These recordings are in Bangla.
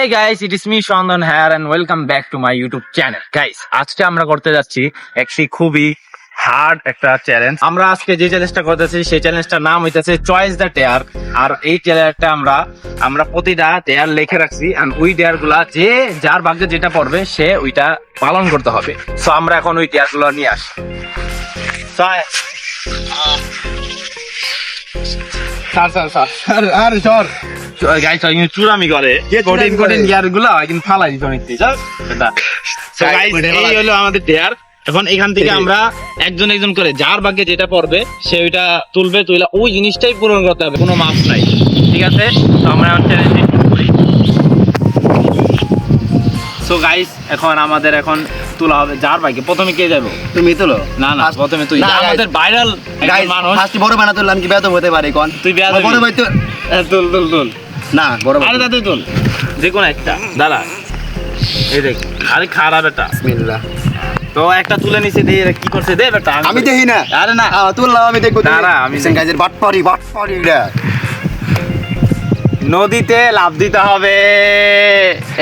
Hi guys, it is me Shandan here and welcome back to my YouTube channel. Guys, আজকে আমরা করতে যাচ্ছি একটি খুবই হার্ড একটা চ্যালেঞ্জ। আমরা আজকে যে চ্যালেঞ্জটা করতেছি সেই চ্যালেঞ্জটার নাম হইতাছে চয়েস দ্য টেয়ার। আর এই চ্যালেঞ্জটা আমরা প্রতিটা টেয়ার লিখে রাখছি আর ওই টেয়ার গুলা যে যার ভাগ্যে যেটা পড়বে সে ওইটা পালন করতে হবে। সো আমরা এখন ওই টেয়ার গুলো নিয়ে আসি। গাইস চুরামি করে কঠিন ইয়ার গুলা কিন্তু ফালাই দিত অনেক এই হলো আমাদের টেয়ার। এখন এখান থেকে আমরা একজন একজন করে যার ভাগ্যে যেটা পড়বে সে ওইটা তুলবে, তুইলা ওই জিনিসটাই পূরণ করতে হবে, কোনো মাপ নাই। ঠিক আছে, তো আমরা চ্যালেঞ্জ করি। সো গাইস এখন আমাদের এখন তোলা হবে যার ভাগ্যে। প্রথমে কে যাবো? তুমি তোলো। না প্রথমে তুই। আমাদের ভাইরাল মানুষ। ফার্স্ট বড় বানা তুললাম কি বেয়াদব হতে পারে কোন? তুই বেয়াদব। বড় ভাই তুল না বড় ভাই। আরে দাদা তুল যে কোনো একটা দাদা। এই দেখ, আরে খারাপ এটা। বিসমিল্লাহ। তো একটা তুলে নিছে, দে কি করছে দে বেটা। আমি দেখি না। আরে না তুললাম আমি দেখব। দাঁড়া আমি গাইজের বাটপাড়ি এটা। নদীতে লাফ দিতে হবে।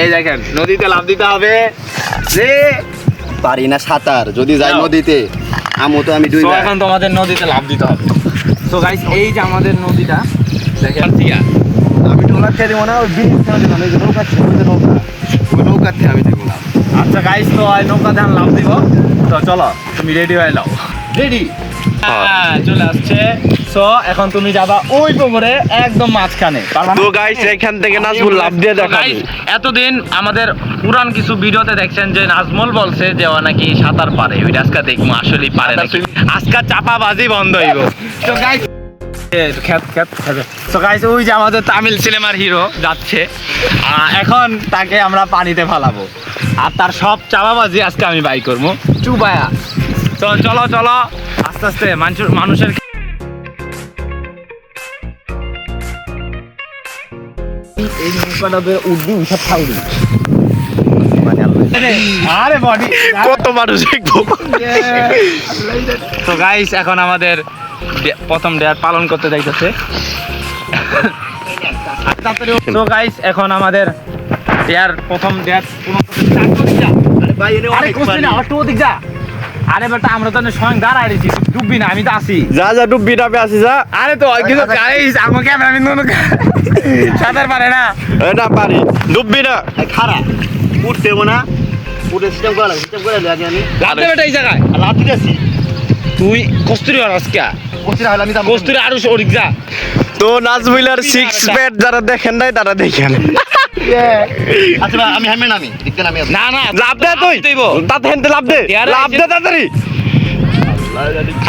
এই দেখেন নদীতে লাফ দিতে হবে। রে পারি না সাঁতার, যদি যাই নদীতে আমো তো আমি ডুইবা। এখন তোমাদের নদীতে লাফ দিতে হবে। সো গাইস এই যে আমাদের নদীটা দেখেন, আমি টোলা খেয়ে দেবো না, ওই ব্রিজ থেকে না, ওই যে নৌকা ছিল, ওই যে নৌকা, ওই নৌকাতে আমি দেখবো না। আচ্ছা গাইস, তো নৌকা ধান লাফ দিব। তো চলো তুমি রেডি হয়ে নাও। রেডি? চলে আসছে। সো এখন তুমি যাবা ওই পুকুরে একদম মাঝখানে। তো গাইস এখান থেকে নাজমুল লাফ দিয়ে দেখাবে। এতদিন আমাদের পুরান কিছু ভিডিওতে দেখছেন যে নাজমুল বলছে যে ও নাকি সাঁতার পারে, ওইটা আজকে দেখবো আসলেই পারে নাকি। আজকে চাপাবাজি বন্ধ হইব। তো গাইস ওই যে আমাদের তামিল সিনেমার হিরো যাচ্ছে, এখন তাকে আমরা পানিতে ফালাবো আর তার সব চাপাবাজি আজকে আমি বাই করবো চুবায়া। তো চলো আস্তে আস্তে মানুষের এই নৌকাটাতে উঠবি সব খাওয়াবি। আরে বডি কত মানুষ দেখবো। তো গাইস এখন আমাদের প্রথম ডেয়ার পালন করতে যাইতেছে। তো গাইস এখন আমাদের ডেয়ার প্রথম ডেয়ার আরে বেটা আমরা তো স্বয়ং দাঁড়ায় রয়েছি, ডুববি না, আমি তো আছি। যা ডুববি ডাবে আসি যা। আরে তো কিন্তু গাইস আমাকে আমি সাঁতার পারে না। না পারি, ডুববি না। খারা উঠতে দেবো না, উঠে সিস্টেম করে লাগে আমি লাভ দে বেটা এই জায়গায়। লাভ দিতেছি। তুই কস্তুরি আর আজকে কস্তুরি আরো সরিক যা। তো নাজমুলের সিক্স প্যাড যারা দেখেন নাই তারা দেখেন। আচ্ছা আমি হেমে নামি দেখতে নামি। না লাভ দে তুই, তাতে হেনতে লাভ দে, লাভ দে তাড়াতাড়ি।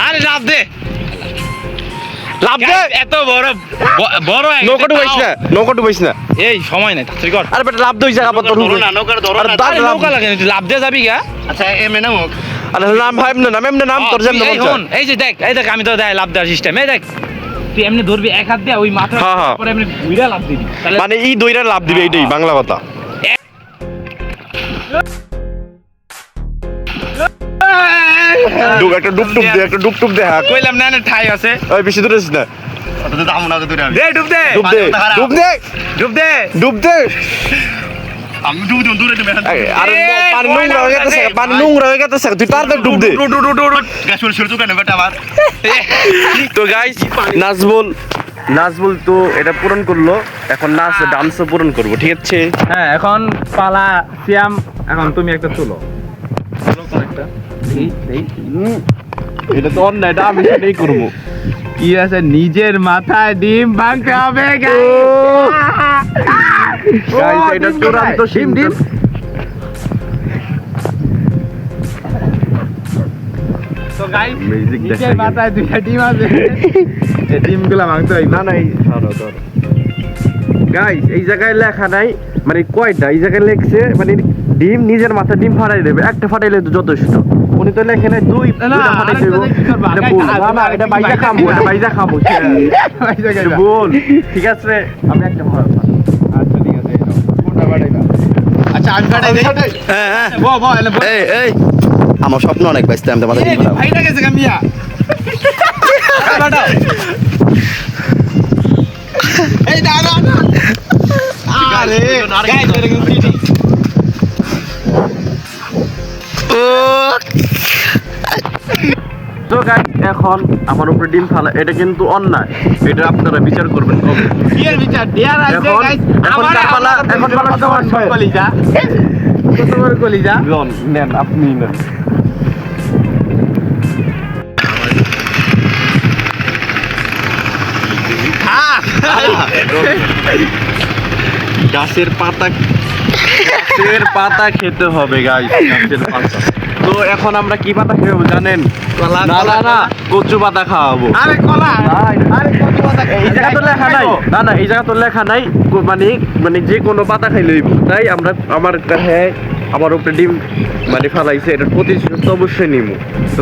আরে লাভ দে এত বড় নৌকা ডুবাইস না। এই সময় নাই, তাড়াতাড়ি কর। আরে বেটা লাভ দে ওই জায়গা পর ধরো না, নৌকার ধরো না। আরে নৌকা লাগে না, তুই লাভ দে যাবি গা। আচ্ছা এমনি নামো। আরে নাম ভাই এমনি নাম তোর যেমন মন চায়। এই যে দেখ আমি তো দেখ লাভ দেওয়ার সিস্টেম। এই দেখ তুই এমনি ধরবি এক হাত দিয়ে ওই মাথা পরে এমনি ঘুরে লাভ দিবি, তাহলে মানে এই দইরা লাভ দিবে, এইটাই বাংলা কথা। একটা ডুব দে। হ্যাঁ কইলাম না ঠাই আছে। ওই বেশি দূরে আছিস না। ওটা তো আমনা তো দূরে আমি। দে ডুব দে। আমি ডুব দূরে দেব। আরে পানি নোংরা হয়ে গেছে, তুই তাড়াতাড়ি ডুব দে। গাছ শুরু তো কেন বেটা আমার। তো গাইস নাজমুল তো এটা পূরণ করলো, এখন ডান্সও পূরণ করবো। ঠিক আছে, হ্যাঁ এখন পালা সিয়াম। এখন তুমি একটা তুলো একটা। এটা তো অন্যায়, এটা আমি সেটাই করবো। কি আছে, নিজের মাথায় ডিম ভাঙতে হবে। এটা চূড়ান্ত ডিম। তো গাইস নিজের মাথায় দুইটা ডিম আছে, এই ডিমগুলো ভাঙতে হয় না। গাইস এই জায়গায় লেখা নাই মানে কয়টা, এই জায়গায় লেখছে মানে ডিম নিজের মাথা ডিম ফাটাই দেবে, একটা ফাটাইলে তো যথেষ্ট। উনি তো লেখে নাই দুইটা ফাটাই দেব। এটা বাইজা খামু বল। ঠিক আছে আমি একটা আচ্ছা ঠিক আছে কোনটা ফাটাইবা? আচ্ছা আমি ফাটাই দেই। হ্যাঁ এই আমার স্বপ্ন অনেক ব্যস্ত, আমি তোমাদের ভাইটা গেছে গামিয়া। ফাটাও। এই না আরে গাইস এটা কিন্তু চিটিং। তো গাইস এখন আমার উপরে ডিম ফালা এটা কিন্তু অন্যায়, এটা আপনারা বিচার করবেন কবে। কি এর বিচার দেয়ার আছে এখন- গাইস? এখন আমার কার পালা? এখন পালা সবার ছয়। কলিজা কত বড় কলিজা। জন নেন, আপনি নেন। গাছের পাতা খেতে হবে গাইস, গাছের পাতা। তো এখন আমরা কি পাতা খাবো জানেন? কলা, না কলা, না না, কলা। কচু পাতা খাওয়াবো। আরে কলা আরে কত কথা এই জায়গা তো লেখা নাই, না না এই জায়গা তো লেখা নাই মানে যে কোনো পাতা খাইলেই তাই আমরা আমার কাছে আমার উপরে ডিম মানে ফালাইছে, এটার প্রতিশোধ তো অবশ্যই নিব। তো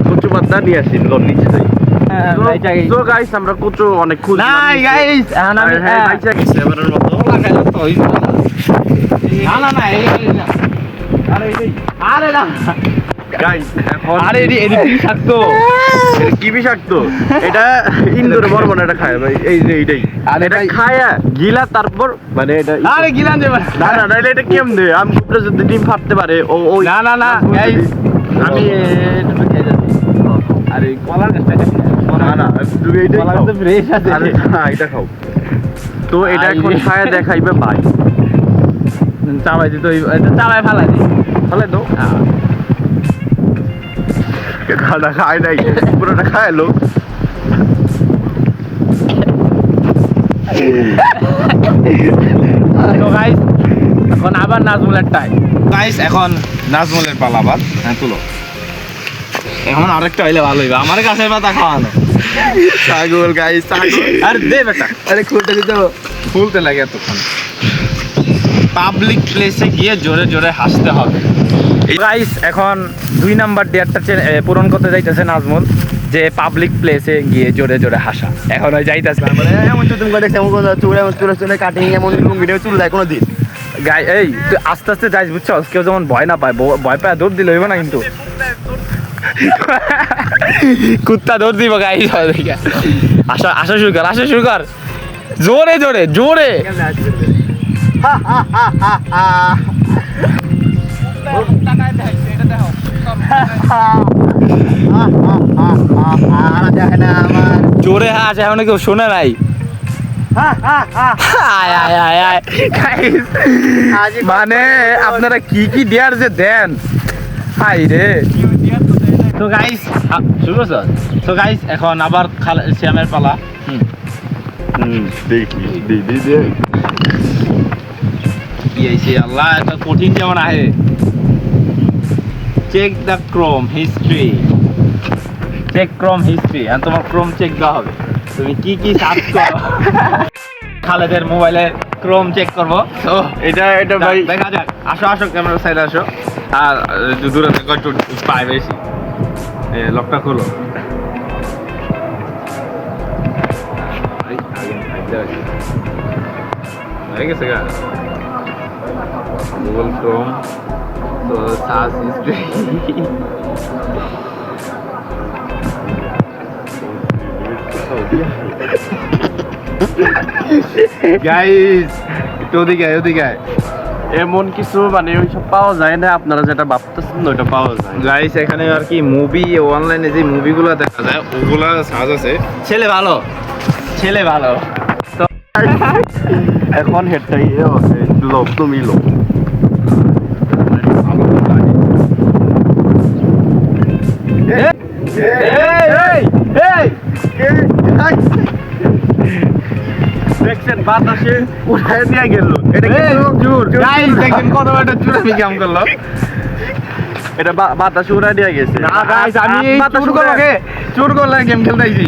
কচু পাতা নিয়ে আসি নিশ্চয়ই। তো গাইস আমরা কচু অনেক খুঁজছি। নাই গাইস এখন আমি হ্যাঁ বাইচা গেছে এবারের মতো। কলা খাইলে তো হইব না না না এই না আরে না গাইস এখন আরে এডি কি থাকতো এটা কি বিষাক্ত? এটা ইন্দুরে মরবো না, এটা খায় ভাই। এই যে এইটাই, আরে এটা ভাই। খায়া গিলা তারপর মানে এটা আরে গিলান দেবা না না নাইলে এটা কেমনে আমি উপরে যদি ডিম ফাটতে পারে ওই না না না গাইস আমি এটা খেয়ে যাচ্ছি আরে কলার গাছটা না না তুমি এইটাই কলার খাও। তো ফ্রেশ আছে আরে না, এটা খাও। তো এটা এখন আরে। খায়া দেখাইবে ভাই। চাবাই দিত এটা চাবাই ফালাই দি তাহলে তো খানা খায় নাই, পুরোটা খাইলো। তো গাইস এখন আবার নাজমুলের টাইম গাইস এখন নাজমুলের পালা আবার হ্যাঁ তুলো এখন আরেকটা হইলে ভালো হইবে আমার কাছে পাতা খাওয়ানো ছাগল গাইস, ছাগল। আরে দে বেটা আরে খুলতে দিতে ফুলতে লাগে এতক্ষণ পাবলিক প্লেসে গিয়ে জোরে জোরে হাসতে হবে গাইস এখন 2 নাম্বার ডেটটা পূরণ করতে যাইতেছে নাজমুল যে পাবলিক প্লেসে গিয়ে জোরে জোরে হাসা এখন ওই যাইতাছে মানে এমন তুমি করে দেখছো কোন চুলে কাটিং এমন ভিডিও চুল দেয় কোনোদিন। গাই এই তুই আস্তে আস্তে যাইস বুঝছো কেউ যেমন ভয় না পায় ভয় পায় দৌড় দিলে হইবে না কিন্তু কুত্তা দৌড় দিব গাইস আসা আসা শুরু কর জোরে জোরে জোরে জোরে হাস এখন কেউ শোনে নাই আয়, আয়, আয়, আয়। Guys, মানে আপনারা কি কি দেয়ার যে দেন হাই রে তো গাইস শুরু করছো তো গাইস এখন আবার শ্যামের পালা দেখি দিদি কি হয়েছে আল্লাহ এটা কঠিন যেমন আহে check the chrome history check chrome history আর তোমার ক্রোম চেক দেওয়া হবে তুমি কি কি সার্চ করো খালেদের মোবাইলের ক্রোম চেক করবো তো এটা ভাই দেখা যাক আসো আসো ক্যামেরা সাইডে আসো আর দূরে থেকে একটু পাই বেশি লকটা খোলো হয়ে গেছে গা গুগল ক্রোম তো সার্চ হিস্ট্রি গাইস একটু ওদিকে আয় এমন কিছু মানে ওইসব পাওয়া যায় না, আপনারা যেটা ভাবতেছেন ওইটা পাওয়া যায়। গাইস এখানে আর কি মুভি অনলাইনে যে মুভিগুলো দেখা যায় ওগুলা সাজ আছে ছেলে ভালো তো এখন হেডটাই লোক তুমি লোক দেখছেন বাতাসে উঠায় নিয়ে গেল। এটা কিন্তু গাইস দেখেন কত বড় চুরামি কাম করলো এটা বাতাসে উড়ায় নিয়ে গেছে। না গাইস আমি এই বাতাসে চুর করলে চুর করলে গেম খেলতেছি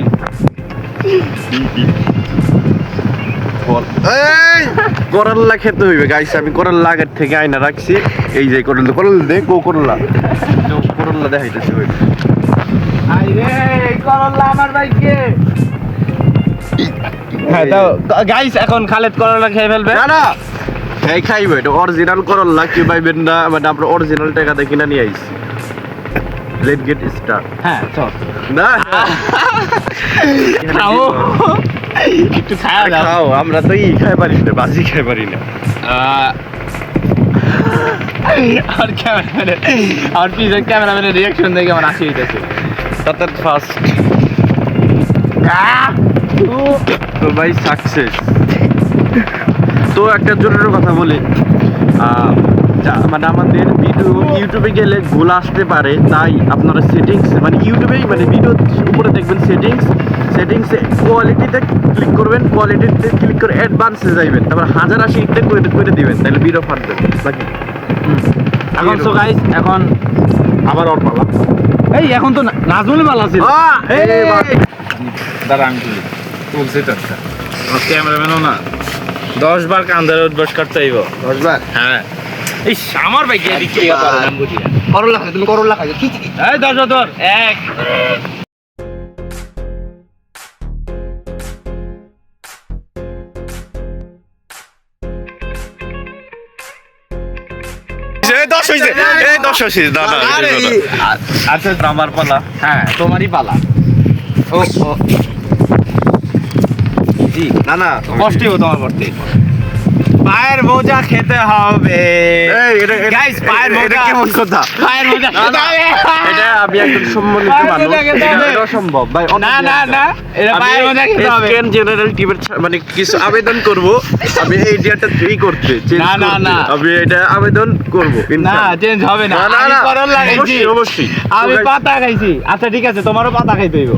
করল্লা খেতে হইবে গাইস, আমি করল্লা আগের থেকে আইনা রাখছি। এই যে করল্লা দেখ করল্লা দেখাইতেছি হইবে। আইরে করলা আমার ভাইকে হ্যাঁ তো গাইস এখন খালেদ করলা খেয়ে ফেলবে না না এই খাইবে, এটা অরিজিনাল করল্লা কি পাইবেন না, মানে আমরা অরিজিনাল টাকাতে কিনা নিয়ে আইছি। Late get start. হ্যাঁ চল না খাও একটু খাওয়া দাও। খাও, আমরা তো খাই পারি না, বাজি খাই পারি না। আর ক্যামেরাম্যানের আর পিছন ক্যামেরাম্যানের রিয়াকশন দেখে আমার হাসি হইতেছে। তাতে ফার্স্ট তো ভাই সাকসেস। তো একটা জরুরি কথা বলি, মানে আমাদের ভিডিও ইউটিউবে গেলে ভুল আসতে পারে, তাই আপনারা সেটিংস মানে ইউটিউবেই মানে ভিডিও উপরে দেখবেন সেটিংসে কোয়ালিটিতে ক্লিক করবেন, কোয়ালিটিতে ক্লিক করে অ্যাডভান্সে যাইবেন, তারপর 1080 করে দিবেন, তাহলে ভিডিও ফাটবে নাকি। এখন তো গাইস এখন আবার ওর পালা। এই এখন তো নাজমুল মাল আছে। দাঁড়া আমি তুলছি তো একটা ক্যামেরাম্যানও না 10 বার কান্দার অভ্যাস করতে হইব। 10 বার হ্যাঁ এই আমার ভাই কে দিকে নাম বুঝি করলা খাই, তুমি করলা খাই কি এই 10 ধর 1 আচ্ছা আমার পালা। হ্যাঁ তোমারই পালা। ও জি না না কষ্টই হতো আমার করতে। পায়ের মোজা খেতে হবে। এই এটা Guys, পায়ের এটা মোজা। কেমন কথা? পায়ের মোজা খেতে হবে। এটা আমি একজন সম্মানিত পায়ের মানুষ, মোজা খেতে হবে। এটা অসম্ভব ভাই। না না না এটা পায়ের মোজা খেতে হবে। স্ক্যান জেনারেল টিমের মানে কিছু আবেদন করব, আমি এই ডিয়াটা ফ্রি করতে change না, না, করতে। না। আমি এটা আবেদন করব না ইনশাআল্লাহ। চেঞ্জ হবে না। না, আমি না, করল লাগাইছি। অবশ্যই, অবশ্যই। আমি তো guys, পাতা খাইছি। আচ্ছা ঠিক আছে তোমারও পাতা খাইতে হইব।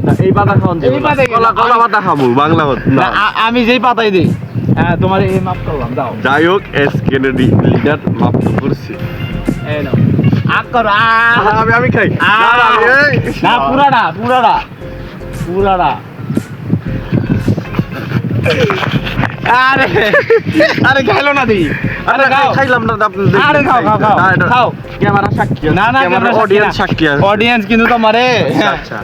না, এই পাতা খাওয়ান যাবে এই না। পাতা কেন? কলা পাতা খাবো, বাংলা হত না না। আমি যেই পাতাই দেই হ্যাঁ তোমার এই মাপ করলাম দাও। যাই হোক স্ক্যানের লিডার মাপ তো করছি। এই নাও আক করো আমি খাই। আ না, না, এই। না পুরাটা আরে আরে খাইলো না দি আরে আরে খাও খাইলাম না, আপনি আরে খাও খাও খাও না, এটা খাও ক্যামেরা সাক্ষী আছে। না না ক্যামেরা অডিয়েন্স সাক্ষী আছে। অডিয়েন্স কিন্তু তোমারে আচ্ছা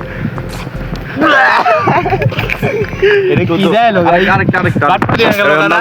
এটা কি দেয় লোক আরেকটা বাট দিয়ে গেল না?